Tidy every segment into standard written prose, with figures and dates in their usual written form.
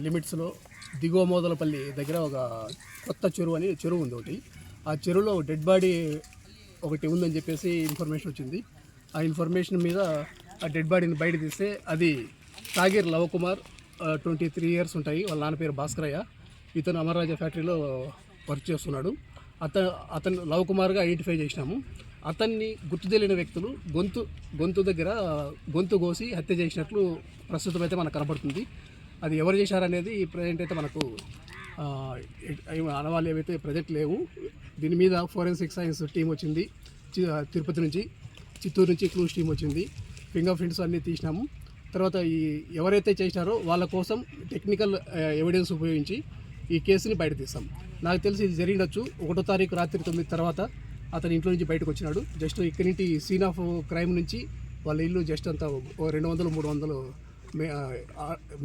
లిమిట్స్లో దిగువ మోదలపల్లి దగ్గర ఒక కొత్త చెరువు అని చెరువు ఉంది ఒకటి. ఆ చెరువులో డెడ్ బాడీ ఒకటి ఉందని చెప్పేసి ఇన్ఫర్మేషన్ వచ్చింది. ఆ ఇన్ఫర్మేషన్ మీద ఆ డెడ్ బాడీని బయట తీస్తే అది తాగిర్ లవకుమార్, 23 years ఉంటాయి. వాళ్ళ నాన్న పేరు భాస్కరయ్య. ఇతను అమర్రాజా ఫ్యాక్టరీలో వర్క్ చేస్తున్నాడు. అతను లవకుమార్గా ఐడెంటిఫై చేసినాము. అతన్ని గుర్తు తెలియని వ్యక్తులు గొంతు దగ్గర గొంతు కోసి హత్య చేసినట్లు ప్రస్తుతం అయితే మనకు కనబడుతుంది. అది ఎవరు చేశారనేది ప్రజెంట్ అయితే మనకు అనవాళ్ళు ఏవైతే ప్రజెంట్ లేవు. దీని మీద ఫోరెన్సిక్ సైన్స్ టీం వచ్చింది తిరుపతి నుంచి, చిత్తూరు నుంచి క్లూస్ టీం వచ్చింది. ఫింగర్ ప్రింట్స్ అన్నీ తీసినాము. తర్వాత ఈ ఎవరైతే చేశారో వాళ్ళ కోసం టెక్నికల్ ఎవిడెన్స్ ఉపయోగించి ఈ కేసుని బయట తీస్తాం. నాకు తెలిసి ఇది జరిగినచ్చు 1వ తారీఖు రాత్రి 9 తర్వాత అతని ఇంట్లో నుంచి బయటకు వచ్చినాడు. జస్ట్ ఇక్కడి నుంచి సీన్ ఆఫ్ క్రైమ్ నుంచి వాళ్ళ ఇల్లు జస్ట్ అంత 200-300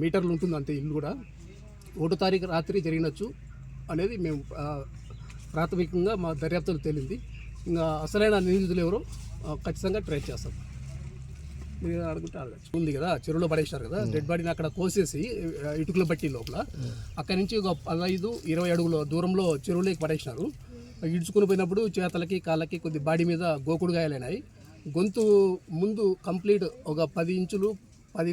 మీటర్లు ఉంటుంది అంతే ఇల్లు కూడా. 1వ తారీఖు రాత్రి జరిగినచ్చు అనేది మేము ప్రాథమికంగా మా దర్యాప్తులో తేలింది. ఇంకా అసలైన నిందితులు ఎవరో ఖచ్చితంగా ట్రై చేస్తాం. మీరు అడుగుంటే అడగచ్చు. ఉంది కదా, చెరువులో పడేసినారు కదా డెడ్ బాడీని, అక్కడ కోసేసి ఇటుకల బట్టి లోపల అక్కడి నుంచి ఒక 15-20 అడుగుల దూరంలో చెరువులోకి పడేసినారు. ఇడ్చుకుని పోయినప్పుడు చేతలకి కాళ్ళకి కొద్ది బాడీ మీద గోకుడు గాయాలైనాయి. గొంతు ముందు కంప్లీట్ ఒక 10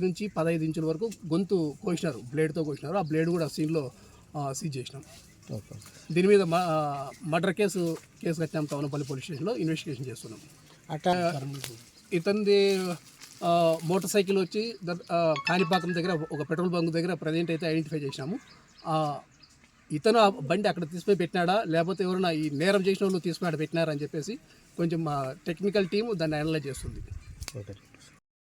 నుంచి 15 ఇంచుల వరకు గొంతు కోసినారు, బ్లేడ్తో కోసినారు. ఆ బ్లేడ్ కూడా సీన్లో సీజ్ చేసినాం. దీని మీద మర్డర్ కేసు కట్టినాం తవనపల్లి పోలీస్ స్టేషన్లో. ఇన్వెస్టిగేషన్ చేస్తున్నాం. ఇతనిది మోటార్ సైకిల్ వచ్చి కాణిపాకం దగ్గర ఒక పెట్రోల్ బంక్ దగ్గర ప్రజెంట్ అయితే ఐడెంటిఫై చేసినాము. ఇతను ఆ బండి అక్కడ తీసుకుపోయి పెట్టినాడా లేకపోతే ఎవరైనా ఈ నేరం చేసిన వాళ్ళు తీసుకుని పెట్టినారా అని చెప్పేసి కొంచెం మా టెక్నికల్ టీము దాన్ని అనలైజ్ చేస్తుంది. ఓకే.